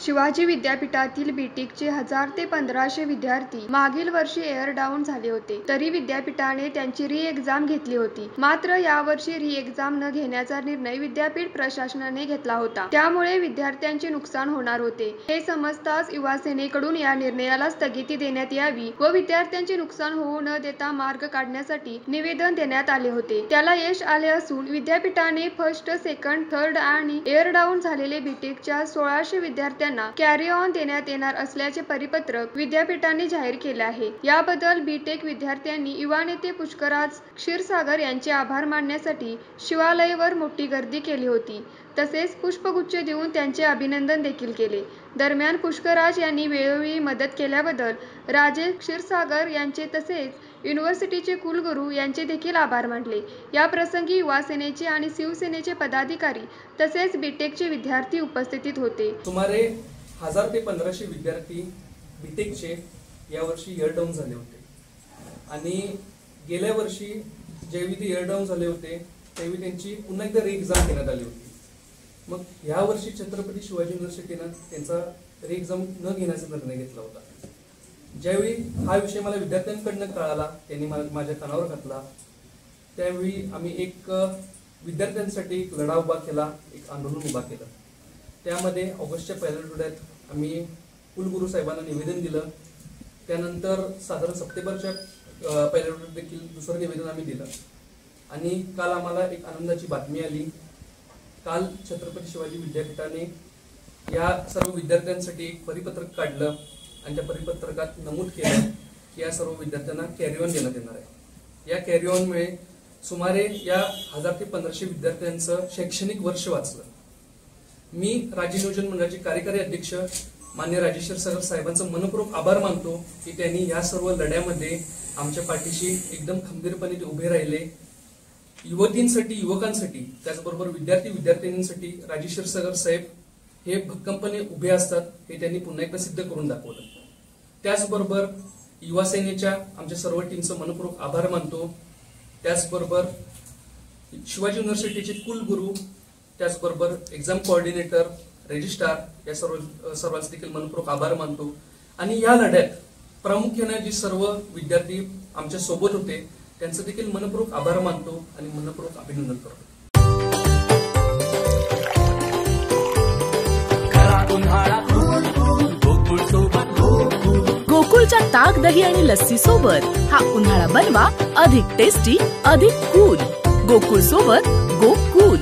शिवाजी विद्यापीठातील बीटेकचे 1000 ते 1500 विद्यार्थी मागील वर्षी एअर डाऊन झाले होते. तरी विद्यापीठाने त्यांची री एक्झाम घेतली होती. मात्र यावर्षी री एक्झाम न घेण्याचा निर्णय विद्यापीठ प्रशासनाने घेतला होता. त्यामुळे विद्यार्थ्यांचे नुकसान होणार होते. हे समजताच युवासेनेकडून या निर्णयाला स्थगिती देण्यात यावी व विद्यार्थ्यांचे नुकसान होऊ न देता मार्ग काढण्यासाठी निवेदन देण्यात आले होते. त्याला यश आले असून विद्यापीठाने फर्स्ट, सेकंड, थर्ड आणि एअर डाऊन झालेले बीटेकच्या 1600 विद्यार्थ्यांना कॅरी ऑन देण्यात येणार असल्याचे परिपत्रक विद्यापीठाने जाहीर केले आहे. याबद्दल बीटेक विद्यार्थ्यांनी युवा नेते पुष्कराज क्षीरसागर यांचे आभार मानण्यासाठी शिवालयवर मोठी गर्दी केली होती. तसेच पुष्पगुच्छ देऊन त्यांचे अभिनंदन देखील केले. दरम्यान पुष्कराज यांनी वेळोवेळी मदत केल्याबद्दल राजेश क्षीरसागर यांचे तसेच युनिव्हर्सिटीचे कुलगुरू यांचे देखील आभार मानले. या प्रसंगी युवासेनेचे आणि शिवसेनेचे पदाधिकारी तसेच बीटेकचे विद्यार्थी उपस्थित होते. सुमारे 1000 ते 1500 विद्यार्थी बीटेकचे यावर्षी इयर डाऊन झाले होते आणि गेल्या वर्षी ज्यावेळी ते इयर डाऊन झाले होते त्यावेळी त्यांची पुन्हा एकदा री एक्झाम घेण्यात आली होती. मग ह्या वर्षी छत्रपती शिवाजी युनिव्हर्सिटीनं त्यांचा री एक्झाम न घेण्याचा निर्णय घेतला होता. ज्यावेळी हा विषय मला विद्यार्थ्यांकडनं कळाला, त्यांनी माझ्या कानावर घातला, त्यावेळी आम्ही एक विद्यार्थ्यांसाठी एक लढा उभा केला, एक आंदोलन उभा केलं. त्यामध्ये ऑगस्टच्या पहिल्या आठवड्यात आम्ही कुलगुरू साहेबांना निवेदन दिलं. त्यानंतर साधारण सप्टेंबरच्या पहिल्या आठवड्यात देखील दुसरं निवेदन आम्ही दिलं. आणि काल आम्हाला एक आनंदाची बातमी आली. काल छत्रपती शिवाजी विद्यापीठाने या सर्व विद्यार्थ्यांसाठी एक परिपत्रक काढलं आणि त्या परिपत्रकात नमूद केलं की या सर्व विद्यार्थ्यांना कॅरी ऑन देण्यात येणार आहे. या कॅरी ऑनमुळे सुमारे या 1000 ते 1500 विद्यार्थ्यांचं शैक्षणिक वर्ष वाचलं. मी राज्य नियोजन मंडळाचे कार्यकारी अध्यक्ष मान्य राजेश क्षीरसागर साहेबांचं मनपूर्वक आभार मानतो की त्यांनी या सर्व लढ्यामध्ये आमच्या पाठीशी एकदम खंबीरपणे उभे राहिले. युवतींसाठी, युवकांसाठी, त्याचबरोबर विद्यार्थ्यांसाठी राजेश क्षीरसागर साहेब हे भक्कमपणे उभे असतात हे त्यांनी पुन्हा एकदा सिद्ध करून दाखवलं. त्याचबरोबर युवा सेनेच्या आमच्या सर्व टीमचं मनपूर्वक आभार मानतो. त्याचबरोबर शिवाजी युनिव्हर्सिटीचे कुलगुरू, त्याचबरोबर एक्झाम कोऑर्डिनेटर, रजिस्ट्रार या सर्वांचे देखील मनपूर्वक आभार मानतो. आणि या लढ्यात प्रामुख्याने जे सर्व विद्यार्थी आमच्या सोबत होते त्यांचं देखील मनपूर्वक आभार मानतो आणि मनपूर्वक अभिनंदन करतो. गोकुळच्या ताक, दही आणि लस्सी सोबत हा उन्हाळा बनवा अधिक टेस्टी, अधिक कूल. गोकुळ सोबत गोकुळ.